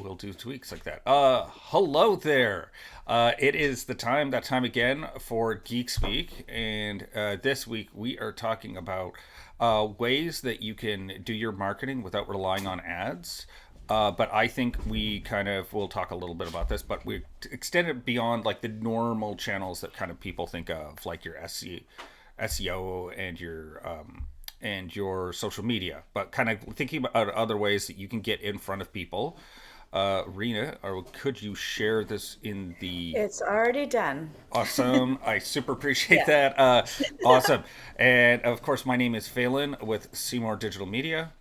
we'll do tweaks like that. Hello there. It is that time again for Geek Speak, and this week we are talking about ways that you can do your marketing without relying on ads. But I think we kind of will talk a little bit about this, but we extend it beyond like the normal channels that kind of people think of, like your SEO and your social media, but kind of thinking about other ways that you can get in front of people. Rena, or could you share this in the It's already done. awesome? I super appreciate Yeah. that. Awesome. And of course, my name is Phelan with Seymour Digital Media.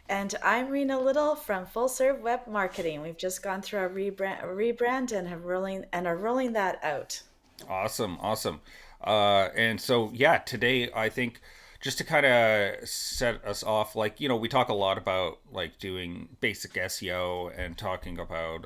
And I'm Rena Little from Full Serve Web Marketing. We've just gone through our rebrand and are rolling that out. Awesome, awesome. And so, yeah, today I think just to kind of set us off, like, we talk a lot about like doing basic SEO and talking about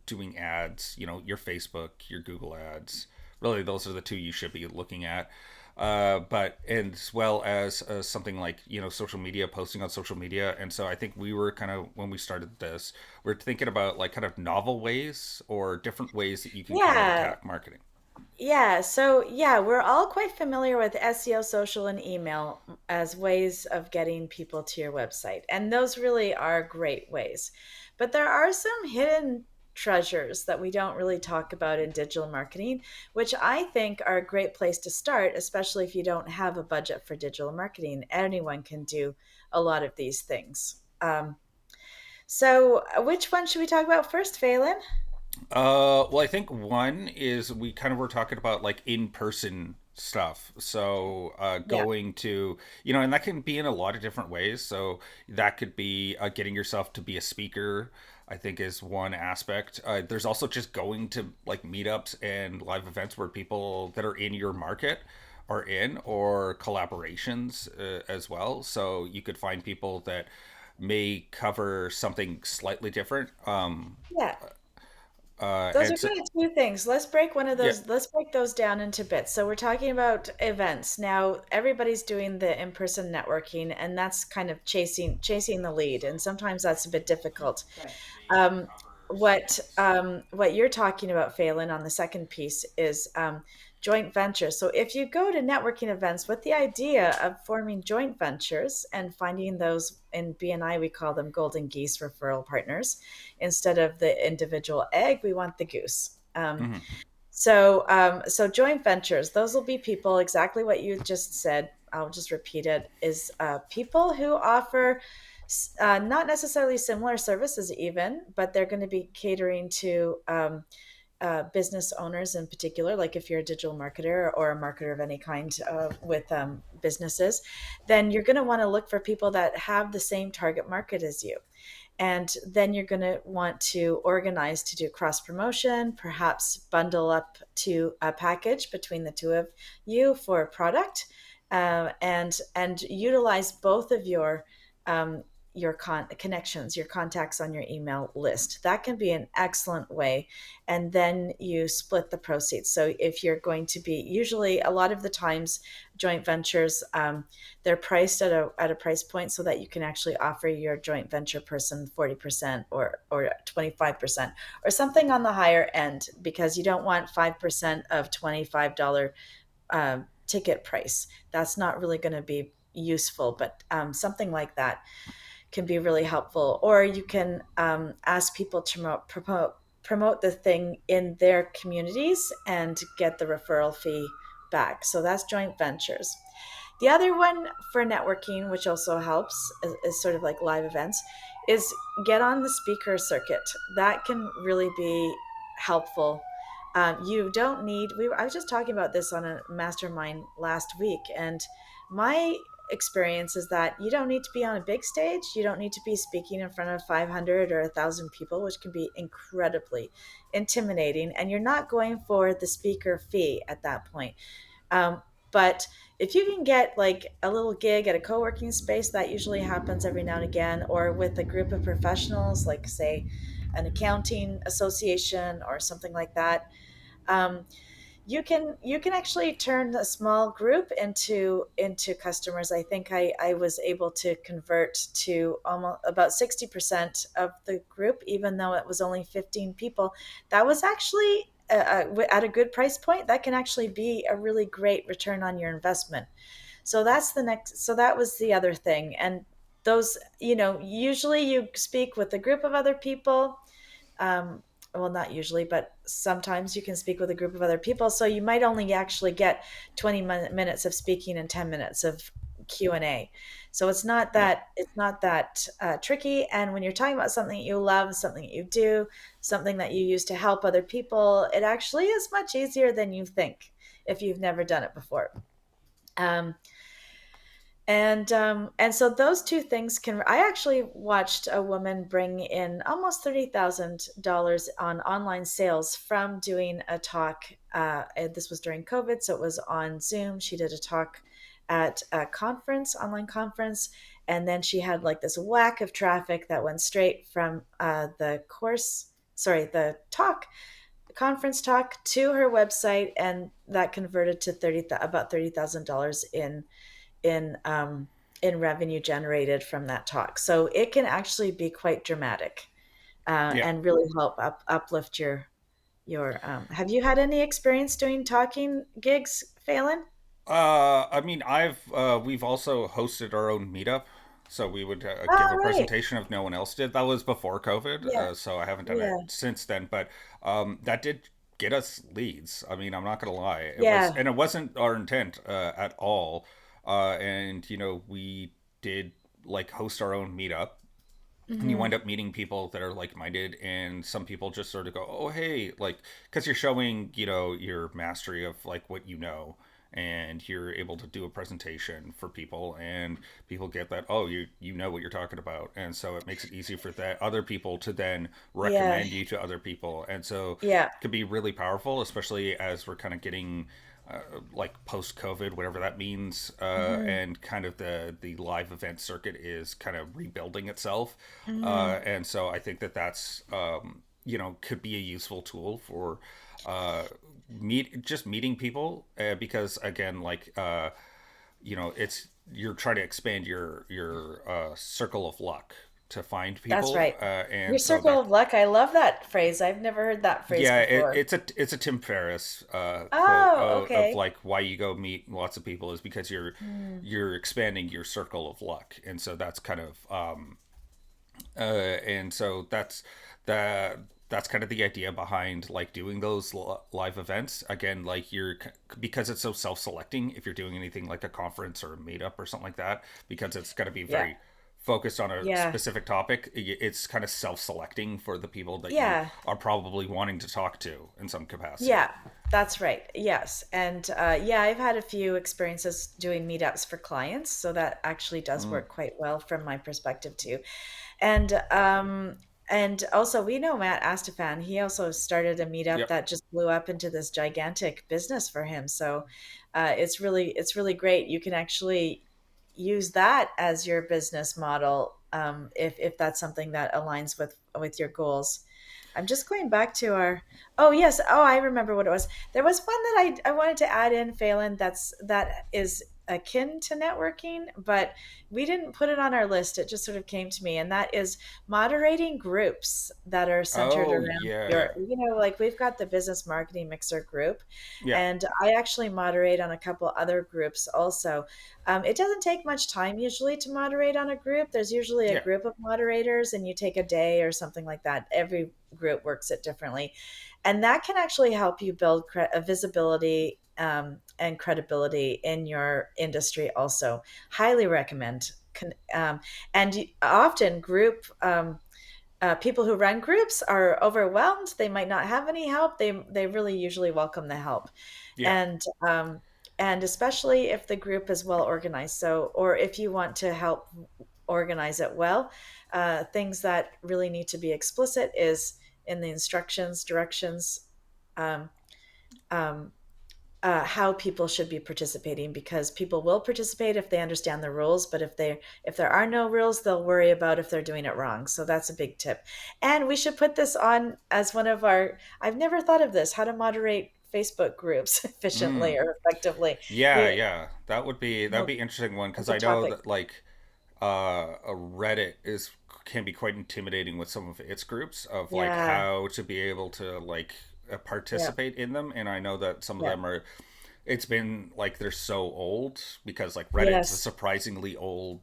doing ads, your Facebook, your Google ads. Really, those are the two you should be looking at. But and as well as something like social media, posting on social media. And so I think we were kind of, when we started this, we're thinking about like kind of novel ways or different ways that you can kind of Yeah. attack marketing. So we're all quite familiar with SEO, social, and email as ways of getting people to your website. And those really are great ways. But there are some hidden treasures that we don't really talk about in digital marketing, which I think are a great place to start, especially if you don't have a budget for digital marketing. Anyone can do a lot of these things. Which one should we talk about first, Phelan? Well, I think one is we kind of were talking about like in person stuff. So, Yeah. going to, and that can be in a lot of different ways. So, that could be getting yourself to be a speaker, I think is one aspect. There's also just going to like meetups and live events where people that are in your market are in, or collaborations as well. So, you could find people that may cover something slightly different. Yeah. Those are And so, kind of two things. Let's break one of yeah. those, let's break those down into bits. So we're talking about events. Now everybody's doing the in-person networking and that's kind of chasing the lead. And sometimes that's a bit difficult. Um, what you're talking about, Phelan, on the second piece is joint ventures. So if you go to networking events with the idea of forming joint ventures and finding those in BNI, we call them golden geese referral partners. Instead of the individual egg, we want the goose. Mhm. So joint ventures, those will be people exactly what you just said. I'll just repeat it: is people who offer not necessarily similar services, even, but they're going to be catering to business owners in particular. Like if you're a digital marketer or a marketer of any kind with businesses, then you're going to want to look for people that have the same target market as you. And then you're going to want to organize to do cross promotion, perhaps bundle up to a package between the two of you for a product, and utilize both of um, connections, your contacts on your email list. That can be an excellent way. And then you split the proceeds. So if you're going to be, usually a lot of the times, joint ventures, they're priced at a price point so that you can actually offer your joint venture person 40% or 25% or something on the higher end, because you don't want 5% of $25 ticket price. That's not really going to be useful, but something like that can be really helpful. Or you can ask people to promote the thing in their communities and get the referral fee back. So that's joint ventures. The other one for networking, which also helps, is sort of like live events, is get on the speaker circuit. That can really be helpful. You don't need. I was just talking about this on a mastermind last week, and my experience is that you don't need to be on a big stage. You don't need to be speaking in front of 500 or 1,000 people, which can be incredibly intimidating. And you're not going for the speaker fee at that point. But if you can get like a little gig at a co-working space, that usually happens every now and again, or with a group of professionals, like say an accounting association or something like that, um, you can actually turn a small group into customers. I think I was able to convert to almost about 60% of the group, even though it was only 15 people. That was actually at a good price point. That can actually be a really great return on your investment. So that was the other thing. And those, usually you speak with a group of other people. um, well, not usually, but sometimes you can speak with a group of other people. So you might only actually get 20 minutes of speaking and 10 minutes of Q&A. So Yeah. it's not that tricky. And when you're talking about something that you love, something that you do, something that you use to help other people, it actually is much easier than you think if you've never done it before. Um, and so those two things can. I actually watched a woman bring in almost $30,000 on online sales from doing a talk. And this was during COVID, so it was on Zoom. She did a talk at a conference, online conference, and then she had like this whack of traffic that went straight from the talk, the conference talk, to her website, and that converted to about $30,000 in um, in revenue generated from that talk. So it can actually be quite dramatic, Yeah. and really help uplift your. Have you had any experience doing talking gigs, Phelan? I mean, I've we've also hosted our own meetup, so we would give Oh, a right. presentation if no one else did. That was before COVID, Yeah. so I haven't done it Yeah. since then. But that did get us leads. I mean, I'm not gonna lie, Yeah. and it wasn't our intent at all. And we did like host our own meetup, and you Hmm. wind up meeting people that are like-minded, and some people just sort of go, oh hey, like, because you're showing your mastery of like what and you're able to do a presentation for people, and people get that, oh, you know what you're talking about, and so it makes it easy for that other people to then Yeah. recommend you to other people, and so Yeah. it can be really powerful, especially as we're kind of getting like post COVID, whatever that means, Hmm. and kind of the live event circuit is kind of rebuilding itself, Hmm. and so I think that that's could be a useful tool for meeting people, because again, like it's you're trying to expand your circle of luck to find That's people, right. Your and so circle that of luck. I love that phrase. I've never heard that phrase yeah, before. it's a Tim Ferriss quote Oh, of okay. like why you go meet lots of people is because Mm. you're expanding your circle of luck, and so that's kind of and so that that's kind of the idea behind like doing those live events. Again, like because it's so self-selecting if you're doing anything like a conference or a meetup or something like that, because it's going to be Yeah. very focused on a Yeah. specific topic. It's kind of self-selecting for the people that you Yeah. are probably wanting to talk to in some capacity. Yeah, that's right. Yes. And yeah, I've had a few experiences doing meetups for clients. So that actually does Mm. work quite well from my perspective too. And also we know Matt Astafan. He also started a meetup Yep. that just blew up into this gigantic business for him. So it's really great. You can actually use that as your business model, if that's something that aligns with your goals. I'm just going back to our. Oh yes. Oh, I remember what it was. There was one that I wanted to add in, Phelan. That is akin to networking, but we didn't put it on our list. It just sort of came to me, and that is moderating groups that are centered Oh around your. yeah. Like we've got the business marketing mixer group, Yeah. and I actually moderate on a couple other groups also. It doesn't take much time usually to moderate on a group. There's usually a Yeah. group of moderators, and you take a day or something like that. Every group works it differently, and that can actually help you build a visibility, and credibility in your industry. Also, highly recommend. And often people who run groups are overwhelmed. They might not have any help. They really usually welcome the help, Yeah. and especially if the group is well organized. So, or if you want to help organize it well, things that really need to be explicit is in the instructions, directions, um, um, how people should be participating, because people will participate if they understand the rules, but if there are no rules, they'll worry about if they're doing it wrong. So that's a big tip. And we should put this on as one of our. I've never thought of this, how to moderate Facebook groups efficiently Mm. or effectively. Yeah, We yeah. That'd well, be interesting one because it's a I know topic. that like a Reddit is can be quite intimidating with some of its groups of like Yeah, how to be able to like yeah, participate in them, and I know that some of yeah. them are. It's been like they're so old because like Reddit's a Yes. surprisingly old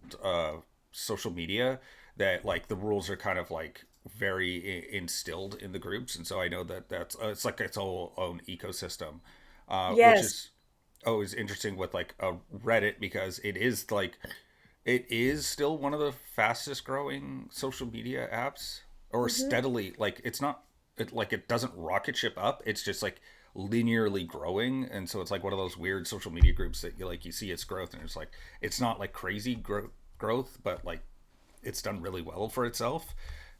social media that like the rules are kind of like very instilled in the groups, and so I know that that's it's like its whole own ecosystem, which Yes. is always interesting with like a Reddit because it is still one of the fastest growing social media apps, or Hmm. steadily like it's not like it doesn't rocket ship up, it's just like linearly growing, and so it's like one of those weird social media groups that you see its growth and it's like it's not like crazy growth, but like it's done really well for itself.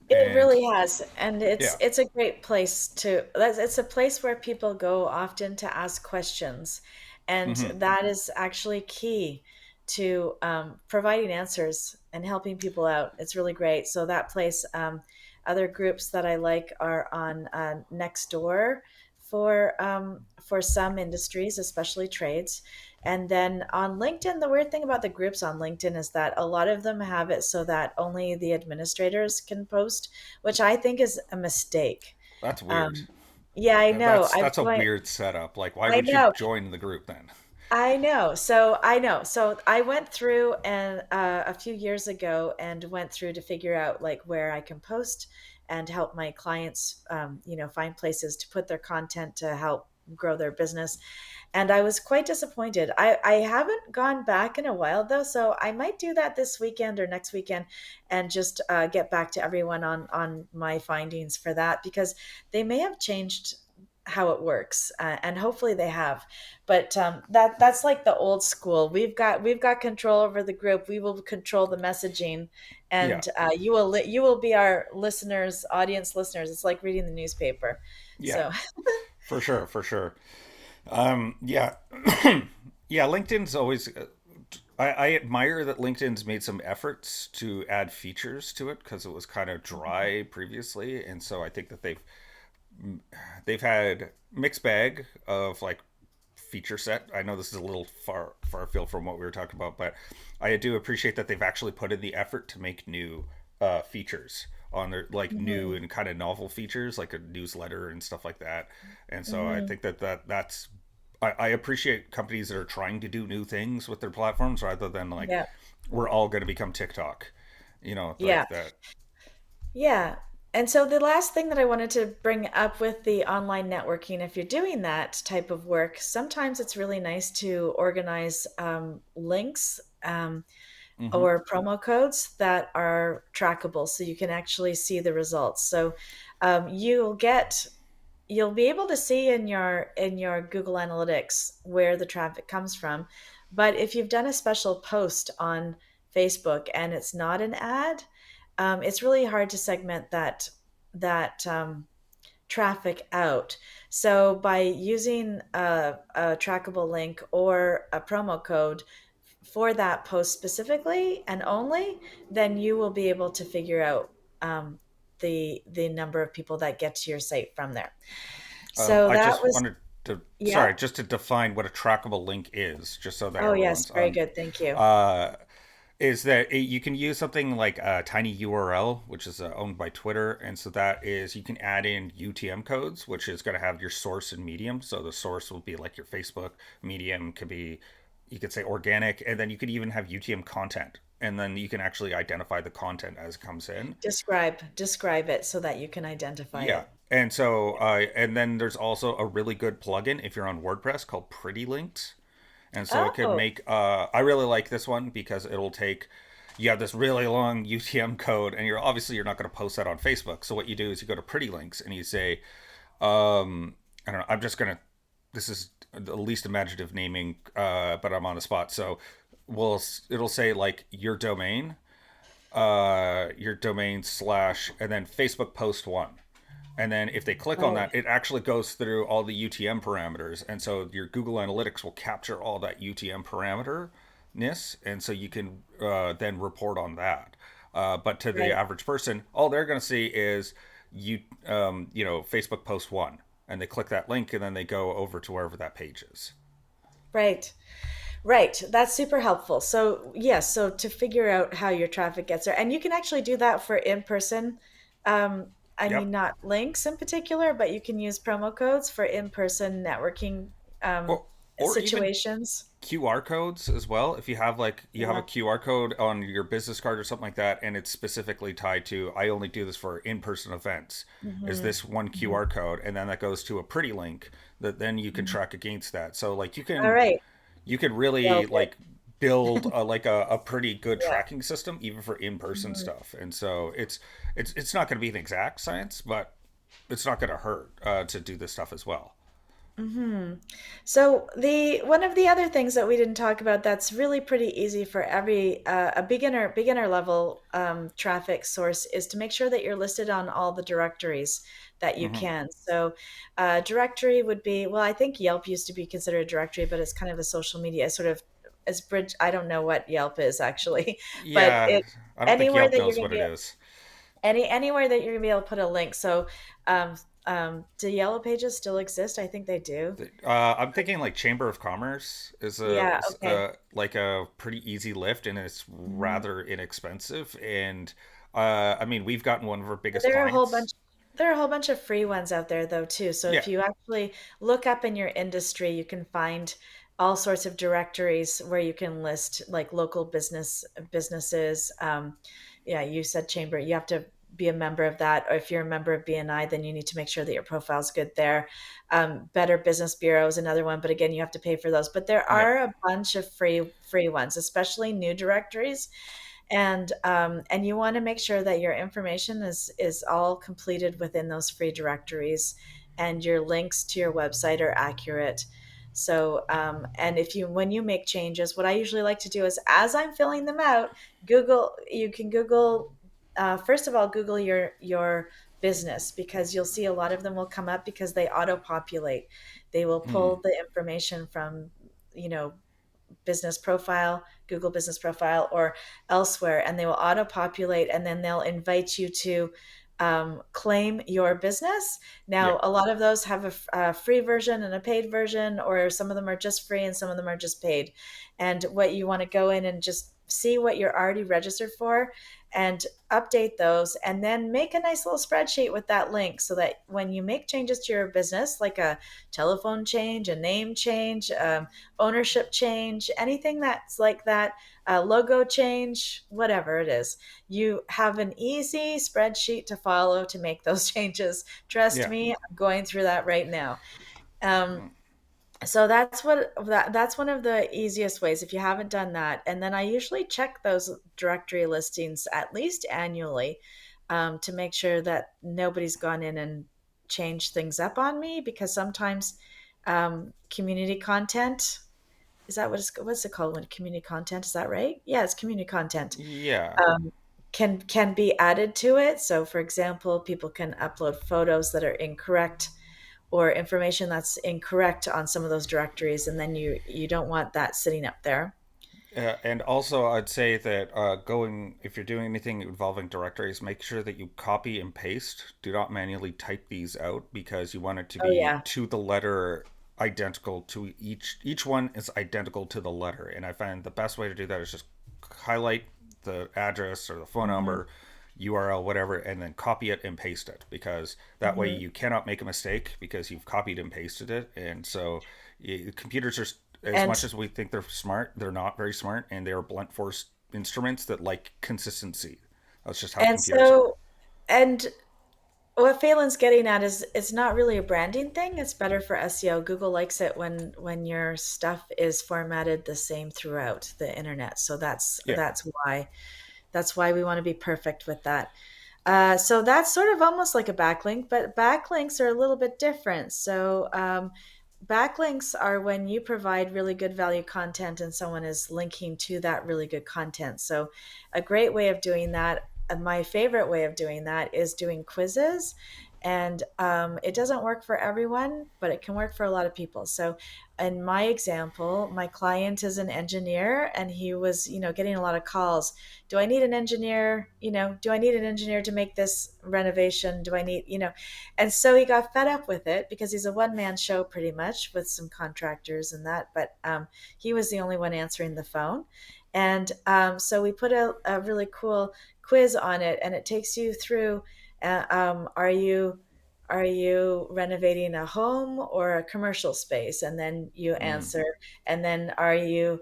It And really has, and yeah. it's a great place to. It's a place where people go often to ask questions, and Hmm. that is actually key to providing answers and helping people out. It's really great. So that place, other groups that I like are on Nextdoor for some industries, especially trades. And then on LinkedIn, the weird thing about the groups on LinkedIn is that a lot of them have it so that only the administrators can post, which I think is a mistake. That's weird. Um, yeah, I know. That's a weird setup. Like, why I would you know. join the group then? I know. So I know. So I went through and a few years ago and went through to figure out like where I can post and help my clients, find places to put their content to help grow their business. And I was quite disappointed. I haven't gone back in a while though, so I might do that this weekend or next weekend, and just get back to everyone on my findings for that because they may have changed how it works, and hopefully they have. But that's like the old school. We've got control over the group. We will control the messaging, Yeah. and you will be our listeners, audience listeners. It's like reading the newspaper. Yeah. So For sure, for sure. Yeah, yeah. LinkedIn's always. I admire that LinkedIn's made some efforts to add features to it because it was kind of dry previously, and so I think that they've had mixed bag of like feature set. I know this is a little far afield from what we were talking about, but I do appreciate that they've actually put in the effort to make new features on their like new mhm, and kind of novel features like a newsletter and stuff like that. And so I mhm. think that's I appreciate companies that are trying to do new things with their platforms rather than like Yeah. we're all going to become TikTok, Yeah. like that. Yeah. And so the last thing that I wanted to bring up with the online networking, if you're doing that type of work, sometimes it's really nice to organize links Hmm. or promo codes that are trackable so you can actually see the results. So you'll be able to see in your Google Analytics where the traffic comes from. But if you've done a special post on Facebook and it's not an ad, it's really hard to segment that traffic out. So by using a trackable link or a promo code for that post specifically and only, then you will be able to figure out the number of people that get to your site from there. So I that just was, wanted to, yeah. sorry, just to define what a trackable link is, just so that Oh, yes. everyone's Very on. good. Thank you. Uh, is that you can use something like a tiny URL, which is owned by Twitter, and so that is you can add in UTM codes, which is going to have your source and medium. So the source will be like your Facebook, medium could be, you could say organic, and then you could even have UTM content, and then you can actually identify the content as it comes in. Describe it so that you can identify Yeah. it. And so, and then there's also a really good plugin if you're on WordPress called Pretty Links. And so it could Oh, make, I really like this one because it'll take, you have this really long UTM code and you're not going to post that on Facebook. So what you do is you go to Pretty Links and you say, I don't know, I'm just going to, this is the least imaginative naming, but I'm on the spot. So it'll say like your domain slash, and then Facebook post one. And then if they click on oh, that, it actually goes through all the UTM parameters. And so your Google Analytics will capture all that UTM parameter-ness. And so you can then report on that. But to the right. average person, all they're going to see is Facebook post one. and they click that link and then they go over to wherever that page is. Right. Right. That's super helpful. So, yes, so to figure out how your traffic gets there, and you can actually do that for in person. I mean, Yep. not links in particular, but you can use promo codes for in person networking um, Or or even situations. QR codes as well. If you have like you have a Yeah. QR code on your business card or something like that, and it's specifically tied to I only do this for in-person events. Is Hmm. this one Hmm. QR code, and then that goes to a pretty link that then you can Hmm. track against that. So like All right. you can Well, really like build a pretty good yeah. tracking system even for in-person Mhm. stuff. And so it's not going to be an exact science, but it's not going to hurt to do this stuff as well. Hmm. So the one of the other things that we didn't talk about that's really pretty easy for every a beginner level traffic source is to make sure that you're listed on all the directories that you Hmm. can. So directory would be, well, I think Yelp used to be considered a directory, but it's kind of a social media sort of as bridge. I don't know what Yelp is actually, but Yeah, it I don't think anywhere Yelp that you're knows going to what it be is. anywhere that you're going to be able to put a link. So um, do Yellow Pages still exist? I think they do. I'm thinking like Chamber of Commerce is Yeah. Okay. like a pretty easy lift, and it's Mhm. rather inexpensive. And I mean, we've gotten one of our biggest There are a whole bunch clients. there are a whole bunch of free ones out there though too. So Yeah, if you actually look up in your industry, you can find all sorts of directories where you can list like local businesses. Yeah, you said chamber. You have to be a member of that, or if you're a member of BNI, then you need to make sure that your profile's good there. Better Business Bureau is another one, but again, you have to pay for those. But there yeah, are a bunch of free ones, especially new directories, and you want to make sure that your information is all completed within those free directories and your links to your website are accurate. So and if you when you make changes, what I usually like to do is as I'm filling them out, you can Google, first of all, Google your business, because you'll see a lot of them will come up because they auto populate. They will hmm, pull the information from, you know, business profile, Google business profile, or elsewhere, and they will auto populate and then they'll invite you to claim your business. yeah, Now, a lot of those have a free version and a paid version, or some of them are just free and some of them are just paid. And what you want to go in and just see what you're already registered for and update those, and then make a nice little spreadsheet with that link so that when you make changes to your business, like a telephone change, a name change, ownership change, anything that's like that, logo change, whatever it is, you have an easy spreadsheet to follow to make those changes. Trust yeah. me, I'm going through that right now. Um, so that's one of the easiest ways if you haven't done that. And then I usually check those directory listings at least annually, to make sure that nobody's gone in and changed things up on me, because sometimes community content, is that what's it called when community content, is that right? Yeah, it's community content. Yeah. um, can be added to it. So for example, people can upload photos that are incorrect or information that's incorrect on some of those directories, and then you don't want that sitting up there. And also, I'd say that if you're doing anything involving directories, make sure that you copy and paste. Do not manually type these out because you want it to Oh be yeah. to the letter identical to each one is identical to the letter. And I find the best way to do that is just highlight the address or the phone Hmm. number, URL, whatever, and then copy it and paste it because that way Hmm. you cannot make a mistake because you've copied and pasted it. And so computers are as much and as we think they're smart, they're not very smart, and they are blunt force instruments that like consistency. That's just how and computers are. so and what Phelan's getting at is it's not really a branding thing. It's better for SEO. Google likes it when your stuff is formatted the same throughout the internet. So Yeah, that's why we want to be perfect with that. So that's sort of almost like a backlink, but backlinks are a little bit different. So backlinks are when you provide really good value content and someone is linking to that really good content. So a great way of doing that, and my favorite way of doing that, is doing quizzes. And it doesn't work for everyone, but it can work for a lot of people. So in my example, my client is an engineer, and he was, getting a lot of calls. Do I need an engineer? Do I need an engineer to make this renovation? Do I need, and so he got fed up with it because he's a one-man show pretty much with some contractors and that, but he was the only one answering the phone. And so we put a really cool quiz on it, and it takes you through, are you renovating a home or a commercial space? And then you Mm, answer. And then I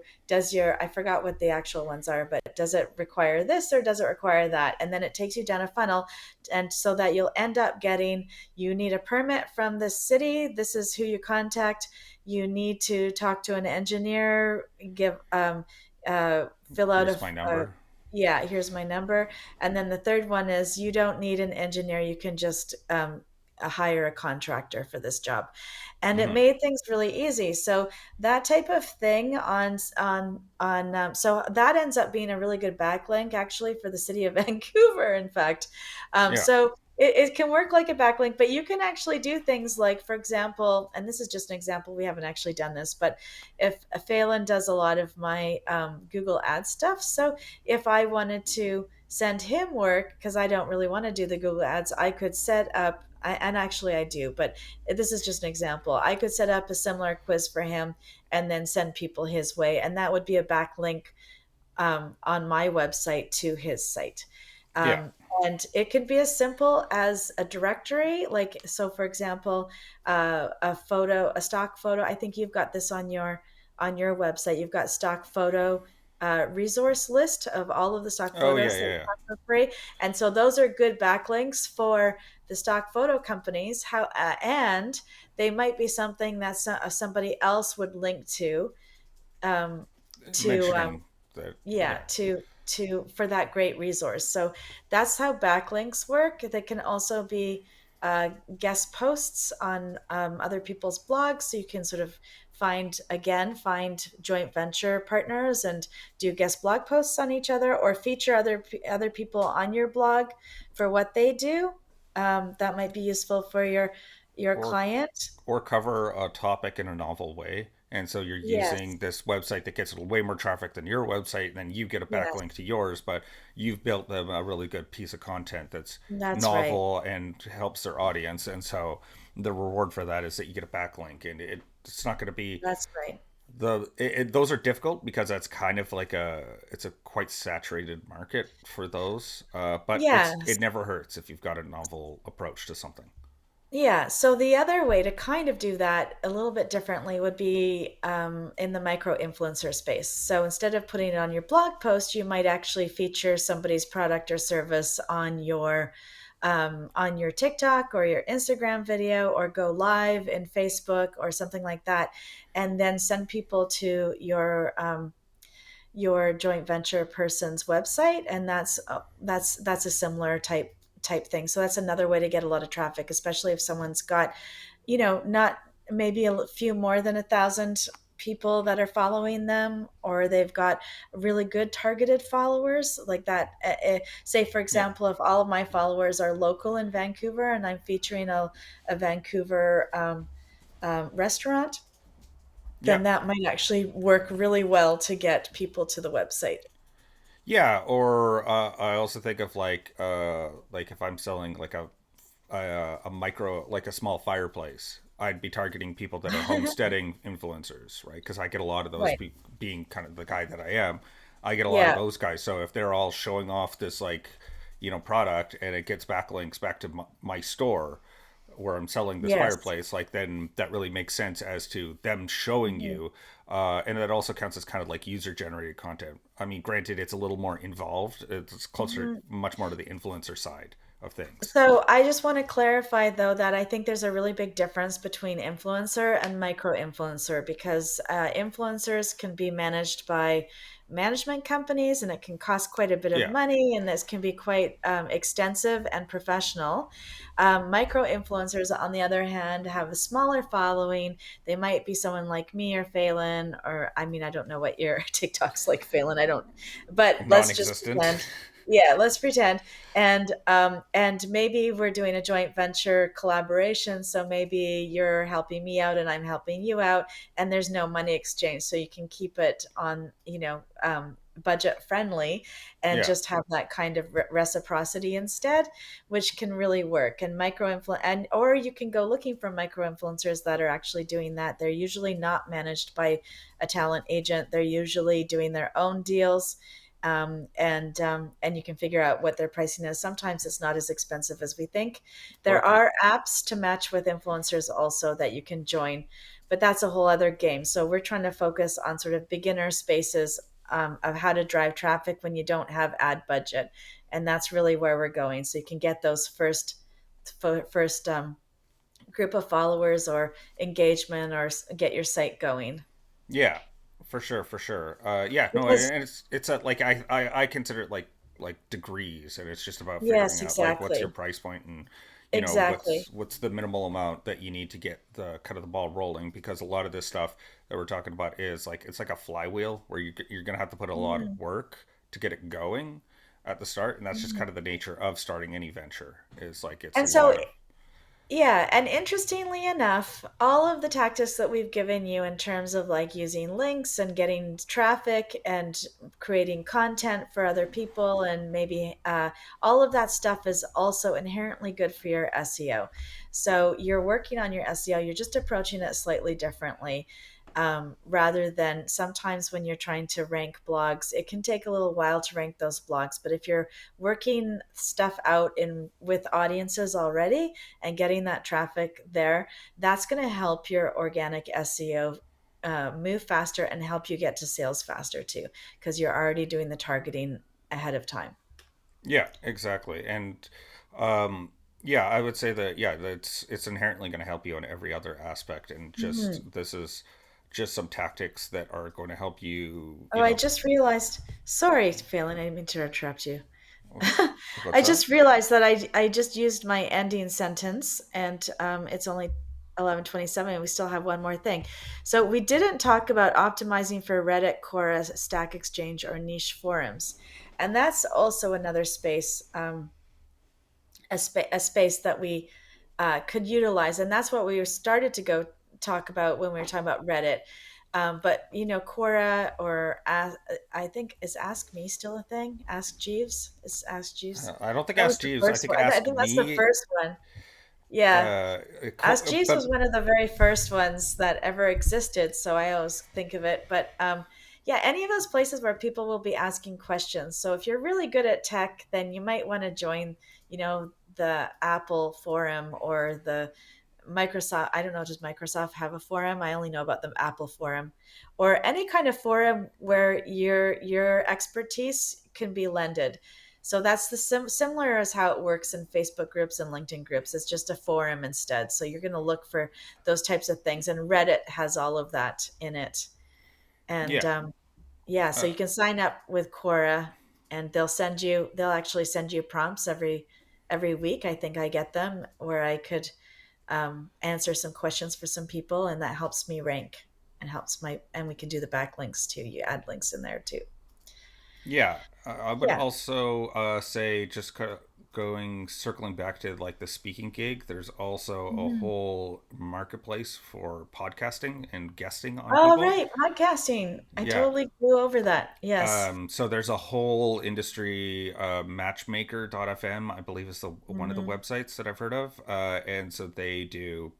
forgot what the actual ones are, but does it require this or does it require that? And then it takes you down a funnel, and so that you'll end up getting, you need a permit from the city. This is who you contact. You need to talk to an engineer, uh, fill out here's my number. yeah, here's my number. And then the third one is, you don't need an engineer. You can just hire a contractor for this job. And it Hmm. made things really easy. So that type of thing so that ends up being a really good backlink actually for the city of Vancouver, in fact. Yeah. So it can work like a backlink, but you can actually do things like, for example, and this is just an example, we haven't actually done this, but if Phelan does a lot of my Google ad stuff. So if I wanted to send him work, because I don't really want to do the Google ads, I could set up, and actually I do, but this is just an example. I could set up a similar quiz for him and then send people his way. And that would be a backlink on my website to his site. Yeah. Um, and it could be as simple as a directory. Like, so for example, a stock photo. I think you've got this on your website. You've got stock photo resource list of all of the stock Oh yeah, photos that yeah, you yeah. have for free. And so those are good backlinks for the stock photo companies. And they might be something that somebody else would link um, to Mentioning that. yeah, Yeah. to for that great resource. So that's how backlinks work. They can also be uh, guest posts on other people's blogs, so you can sort of find joint venture partners and do guest blog posts on each other, or feature other people on your blog for what they do. That might be useful for your Or client. cover a topic in a novel way. And so you're Yes, using this website that gets way more traffic than your website, and then you get a yes, backlink to yours, but you've built them a really good piece of content that's that's right. novel and helps their audience. And so the reward for that is that you get a backlink, and it's not going to be That's right. those are difficult because that's kind of like it's a quite saturated market for those. But it Yes. never hurts if you've got a novel approach to something. Yeah, so the other way to kind of do that a little bit differently would be in the micro influencer space. So instead of putting it on your blog post, you might actually feature somebody's product or service on your TikTok or your Instagram video, or go live in Facebook or something like that, and then send people to your joint venture person's website. And that's a similar type thing. So that's another way to get a lot of traffic, especially if someone's got, not maybe a few more than 1,000 people that are following them, or they've got really good targeted followers like that. Say for Yeah. example, if all of my followers are local in Vancouver, and I'm featuring a Vancouver restaurant, Yeah. then that might actually work really well to get people to the website. Yeah, or I also think of like if I'm selling like a micro, like a small fireplace, I'd be targeting people that are homesteading influencers, right? Because I get a lot of those Right. being kind of the guy that I am. I get a lot of Yeah. those guys. So if they're all showing off this product, and it gets backlinks back to my store where I'm selling this Yes. fireplace, like then that really makes sense as to them showing Mhm. you. And that also counts as kind of like user generated content. I mean, granted, it's a little more involved. It's closer, Mhm. much more to the influencer side of things. So I just want to clarify though that I think there's a really big difference between influencer and micro influencer, because influencers can be managed by management companies, and it can cost quite a bit of Yeah, money, and this can be quite extensive and professional. Micro influencers, on the other hand, have a smaller following. They might be someone like me or Phelan, or I mean, I don't know what your TikTok's like, Phelan. I don't, but let's just non-existent. pretend. Yeah, let's pretend. And maybe we're doing a joint venture collaboration. So maybe you're helping me out and I'm helping you out, and there's no money exchange. So you can keep it on, budget friendly and Yeah. just have that kind of reciprocity instead, which can really work. And or you can go looking for micro influencers that are actually doing that. They're usually not managed by a talent agent. They're usually doing their own deals, and you can figure out what their pricing is. Sometimes it's not as expensive as we think. There Okay. are apps to match with influencers also that you can join, but that's a whole other game. So we're trying to focus on sort of beginner spaces, of how to drive traffic when you don't have ad budget, and that's really where we're going. So you can get those first group of followers or engagement, or get your site going. Yeah, for sure, for sure. Yeah, no, Because and it's a, like I consider it like degrees, and it's just about figuring yes, out like what's your exactly, price point, and exactly. what's the minimal amount that you need to get the kind of the ball rolling, because a lot of this stuff that we're talking about is like it's like a flywheel where you're gonna have to put a lot of Mhm. work to get it going at the start, and that's just kind Mhm. of the nature of starting any venture, is like it's a And so, lot of yeah, and interestingly enough, all of the tactics that we've given you in terms of like using links and getting traffic and creating content for other people, and maybe all of that stuff is also inherently good for your SEO. So you're working on your SEO, you're just approaching it slightly differently. Rather than sometimes when you're trying to rank blogs, it can take a little while to rank those blogs. But if you're working stuff out in with audiences already, and getting that traffic there, that's going to help your organic SEO move faster and help you get to sales faster too, because you're already doing the targeting ahead of time. Yeah, exactly. And yeah, I would say that yeah, it's inherently going to help you in every other aspect, and Mhm. just this is just some tactics that are going to help you, Oh, I just realized. Sorry, Phelan, I didn't mean to interrupt you. what's I that? just realized that I just used my ending sentence, and it's only 11:27, and we still have one more thing. So we didn't talk about optimizing for Reddit, Quora, Stack Exchange, or niche forums, and that's also another space. A space that we could utilize, and that's what we started to go talk about when we were talking about Reddit. But Quora, or I think, is Ask Me still a thing? Ask Jeeves is Ask Jeeves. I don't think That was Ask the Jeeves. I first think one. I Ask think that's the Me. first one. Yeah, Ask Jeeves was But one of the very first ones that ever existed, so I always think of it. But yeah, any of those places where people will be asking questions. So if you're really good at tech, then you might want to join, the Apple forum or the Microsoft. I don't know, does Microsoft have a forum? I only know about the Apple forum, or any kind of forum where your expertise can be lended. So that's the similar as how it works in Facebook groups and LinkedIn groups. It's just a forum instead. So you're going to look for those types of things, and Reddit has all of that in it. And yeah, yeah, so uh, you can sign up with Quora, and they'll actually send you prompts every week. I think I get them where I could answer some questions for some people, and that helps me rank and and we can do the backlinks too. You add links in there too. yeah. I would Yeah. also say just going circling back to like the speaking gig. There's also a Mhm. whole marketplace for podcasting and guesting on Oh, people. right, podcasting. I Yeah. totally flew over that. Yes. So there's a whole industry, matchmaker.fm, I believe is the one of the Hmm. websites that I've heard of. And so they do,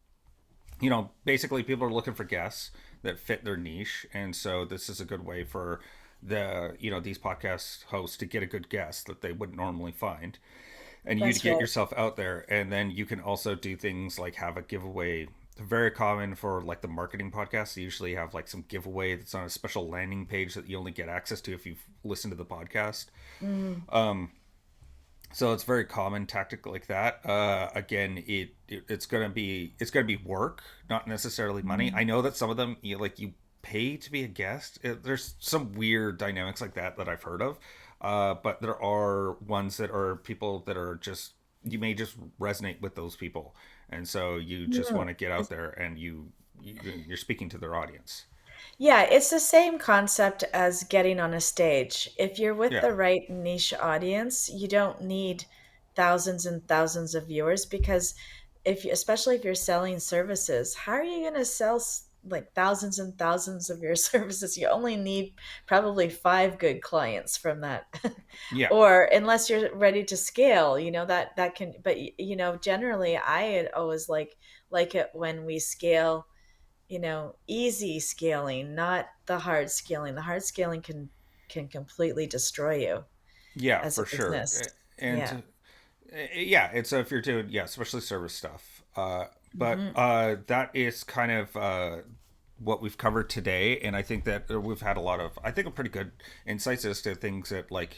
basically people are looking for guests that fit their niche. And so this is a good way for these podcast hosts to get a good guest that they wouldn't normally find, and you to That's get right. yourself out there. And then you can also do things like have a giveaway. Very common for like the marketing podcasts. They usually have like some giveaway that's on a special landing page that you only get access to if you've listened to the podcast. Mm. So it's very common tactic like that. Again, it's gonna be work, not necessarily money. I Mhm. know that some of them you pay to be a guest. There's some weird dynamics like that I've heard of, but there are ones that are people that are just you may just resonate with those people, and so you just Mm. want to get out there and you're speaking to their audience. Yeah, it's the same concept as getting on a stage. If you're with Yeah. the right niche audience, you don't need thousands and thousands of viewers because especially if you're selling services, how are you going to sell like thousands and thousands of your services? You only need probably five good clients from that. Yeah. Or unless you're ready to scale, that can, but generally I had always like it when we scale, easy scaling, not the hard scaling. The hard scaling can completely destroy you Yeah, as a for sure. business. And Yeah. yeah, it's if you're doing, yeah, especially service stuff. But Hmm. that is kind of what we've covered today, and I think that we've had a lot of, I think, a pretty good insights as to things that, like,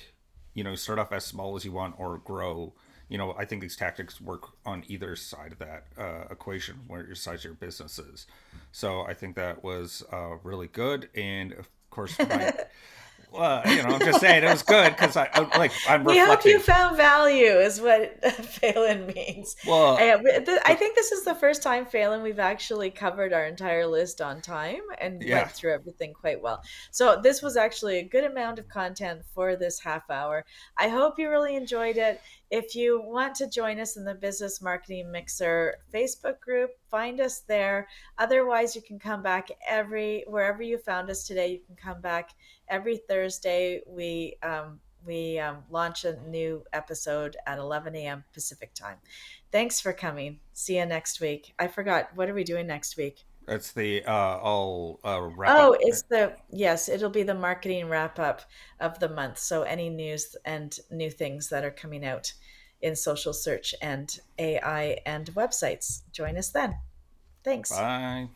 start off as small as you want or grow. I think these tactics work on either side of that equation, where your size of your business is. So I think that was really good, and of course, my well, I'm just saying it was good because I'm We hope you reflecting. found value, is what Phelan means. Well, I think this is the first time, Phelan, we've actually covered our entire list on time and yeah, went through everything quite well. So this was actually a good amount of content for this half hour. I hope you really enjoyed it. If you want to join us in the Business Marketing Mixer Facebook group, find us there. Otherwise, you can come back wherever you found us today. You can come back every Thursday. We launch a new episode at 11 a.m. Pacific time. Thanks for coming. See you next week. I forgot. What are we doing next week? that's the I'll wrap Oh, up. yes, it'll be the marketing wrap up of the month. So any news and new things that are coming out in social search and AI and websites. Join us then. Thanks. Bye.